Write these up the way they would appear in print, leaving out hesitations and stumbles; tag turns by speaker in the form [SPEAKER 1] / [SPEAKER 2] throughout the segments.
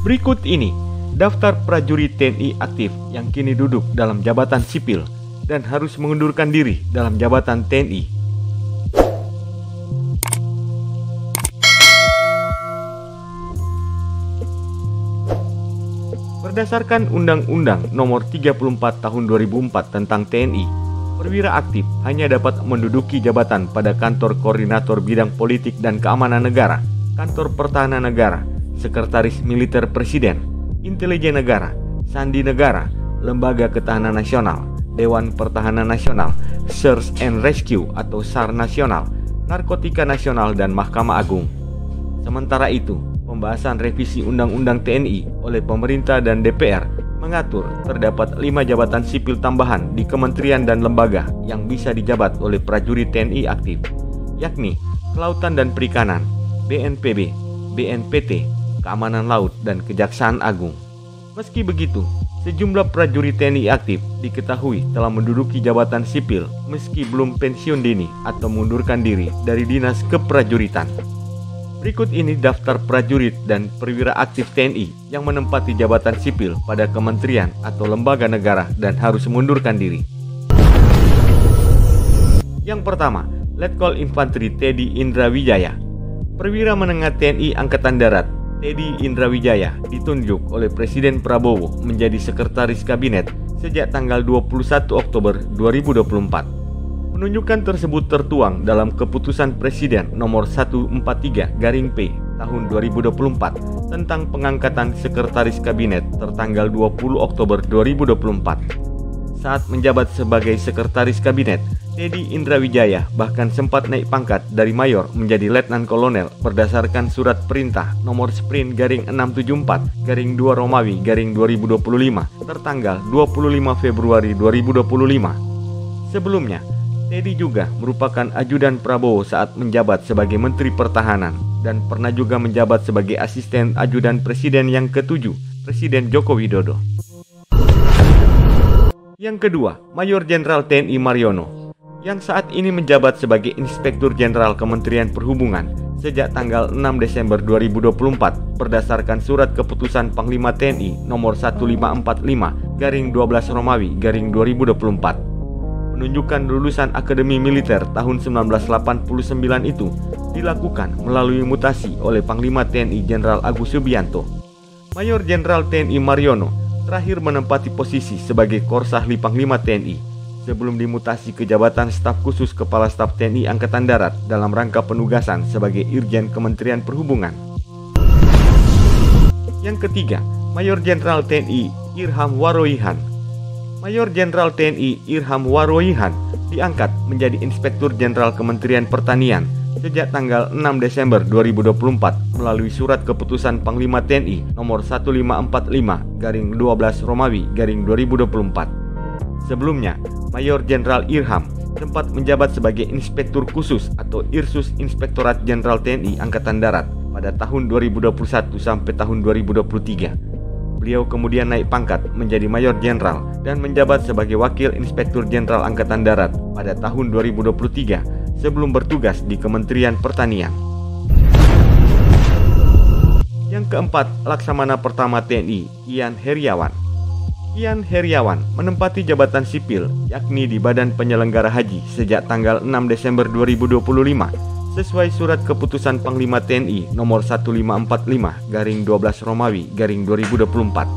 [SPEAKER 1] Berikut ini daftar prajurit TNI aktif yang kini duduk dalam jabatan sipil dan harus mengundurkan diri dalam jabatan TNI. Berdasarkan Undang-Undang Nomor 34 Tahun 2004 tentang TNI, perwira aktif hanya dapat menduduki jabatan pada Kantor Koordinator Bidang Politik dan Keamanan Negara, Kantor Pertahanan Negara, Sekretaris Militer Presiden, Intelijen Negara, Sandi Negara, Lembaga Ketahanan Nasional, Dewan Pertahanan Nasional, Search and Rescue atau SAR Nasional, Narkotika Nasional, dan Mahkamah Agung. Sementara itu, pembahasan revisi Undang-Undang TNI oleh pemerintah dan DPR mengatur terdapat 5 jabatan sipil tambahan di kementerian dan lembaga yang bisa dijabat oleh prajurit TNI aktif, yakni Kelautan dan Perikanan, BNPB, BNPT, Keamanan Laut, dan Kejaksaan Agung. Meski begitu, sejumlah prajurit TNI aktif diketahui telah menduduki jabatan sipil meski belum pensiun dini atau mengundurkan diri dari dinas keprajuritan. Berikut ini daftar prajurit dan perwira aktif TNI yang menempati jabatan sipil pada kementerian atau lembaga negara dan harus mengundurkan diri. Yang pertama, Letkol Infantri Teddy Indrawijaya. Perwira menengah TNI Angkatan Darat, Teddy Indrawijaya ditunjuk oleh Presiden Prabowo menjadi Sekretaris Kabinet sejak tanggal 21 Oktober 2024. Penunjukan tersebut tertuang dalam Keputusan Presiden Nomor 143/P tahun 2024 tentang pengangkatan Sekretaris Kabinet tertanggal 20 Oktober 2024. Saat menjabat sebagai Sekretaris Kabinet, Teddy Indrawijaya bahkan sempat naik pangkat dari Mayor menjadi Letnan Kolonel berdasarkan Surat Perintah Nomor Sprint/674/2 Romawi/2025 tertanggal 25 Februari 2025. Sebelumnya, Teddy juga merupakan ajudan Prabowo saat menjabat sebagai Menteri Pertahanan dan pernah juga menjabat sebagai asisten ajudan Presiden yang ke-7, Presiden Joko Widodo. Yang kedua, Mayor Jenderal TNI Mariono, yang saat ini menjabat sebagai Inspektur Jenderal Kementerian Perhubungan sejak tanggal 6 Desember 2024 berdasarkan Surat Keputusan Panglima TNI Nomor 1545/12 Romawi/2024. Penunjukan lulusan Akademi Militer tahun 1989 itu dilakukan melalui mutasi oleh Panglima TNI Jenderal Agus Subianto. Mayor Jenderal TNI Mariono terakhir menempati posisi sebagai Korsahli Panglima TNI sebelum dimutasi ke jabatan Staf Khusus Kepala Staf TNI Angkatan Darat dalam rangka penugasan sebagai Irjen Kementerian Perhubungan. Yang ketiga, Mayor Jenderal TNI Irham Waroyihan. Mayor Jenderal TNI Irham Waroyihan diangkat menjadi Inspektur Jenderal Kementerian Pertanian sejak tanggal 6 Desember 2024 melalui Surat Keputusan Panglima TNI Nomor 1545/12 Romawi/2024. Sebelumnya, Mayor Jenderal Irham sempat menjabat sebagai Inspektur Khusus atau Irsus Inspektorat Jenderal TNI Angkatan Darat pada tahun 2021 sampai tahun 2023. Beliau kemudian naik pangkat menjadi Mayor Jenderal dan menjabat sebagai Wakil Inspektur Jenderal Angkatan Darat pada tahun 2023 sebelum bertugas di Kementerian Pertanian. Yang keempat, Laksamana Pertama TNI Ian Heriawan. Ian Heriawan menempati jabatan sipil yakni di Badan Penyelenggara Haji sejak tanggal 6 Desember 2025 sesuai Surat Keputusan Panglima TNI Nomor 1545/12 Romawi/2024.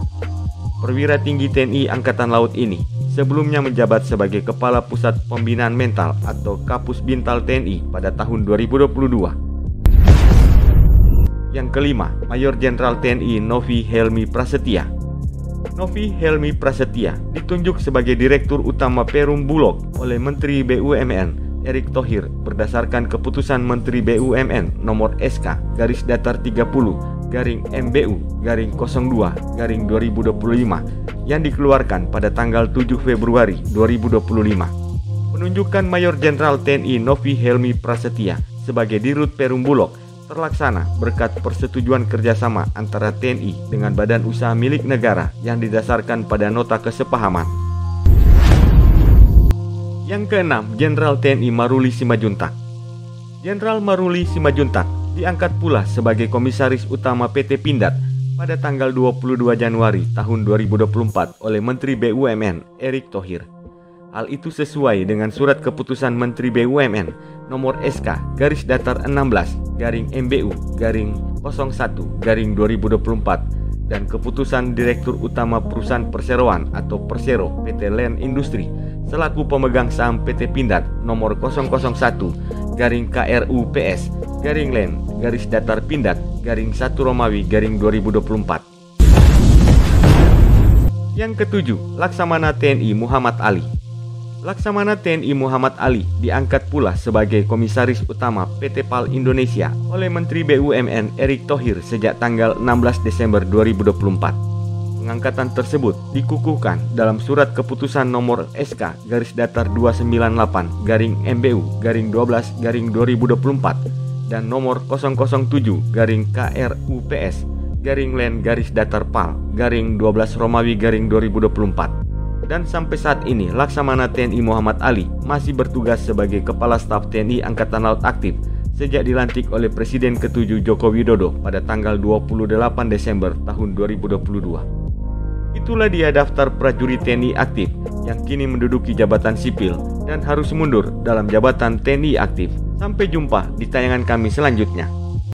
[SPEAKER 1] Perwira tinggi TNI Angkatan Laut ini sebelumnya menjabat sebagai Kepala Pusat Pembinaan Mental atau Kapus Bintal TNI pada tahun 2022. Yang kelima, Mayor Jenderal TNI Novi Helmi Prasetya. Novi Helmi Prasetya ditunjuk sebagai Direktur Utama Perum Bulog oleh Menteri BUMN Erick Thohir berdasarkan Keputusan Menteri BUMN Nomor SK-30-MBU-02-2025 yang dikeluarkan pada tanggal 7 Februari 2025. Penunjukan Mayor Jenderal TNI Novi Helmi Prasetya sebagai Dirut Perum Bulog terlaksana berkat persetujuan kerjasama antara TNI dengan badan usaha milik negara yang didasarkan pada nota kesepahaman. Yang keenam, Jenderal TNI Maruli Simajuntak. Jenderal Maruli Simajuntak diangkat pula sebagai Komisaris Utama PT Pindad pada tanggal 22 Januari tahun 2024 oleh Menteri BUMN Erick Thohir. Hal itu sesuai dengan surat keputusan Menteri BUMN nomor SK-16-MBU-01-2024 dan keputusan Direktur Utama Perusahaan Perseroan atau Persero PT Land Industri selaku pemegang saham PT Pindad nomor 001-KRU-PS-Land-Pindad-1 Yang ketujuh, Laksamana TNI Muhammad Ali. Laksamana TNI Muhammad Ali diangkat pula sebagai Komisaris Utama PT PAL Indonesia oleh Menteri BUMN Erick Thohir sejak tanggal 16 Desember 2024. Pengangkatan tersebut dikukuhkan dalam surat keputusan nomor SK-17-MBU-12-2024 dan nomor 007-KRU-PS-Land-Pal-12-2024. Dan sampai saat ini, Laksamana TNI Muhammad Ali masih bertugas sebagai Kepala Staf TNI Angkatan Laut aktif sejak dilantik oleh Presiden ke-7 Joko Widodo pada tanggal 28 Desember tahun 2022. Itulah dia daftar prajurit TNI aktif yang kini menduduki jabatan sipil dan harus mundur dalam jabatan TNI aktif. Sampai jumpa di tayangan kami selanjutnya.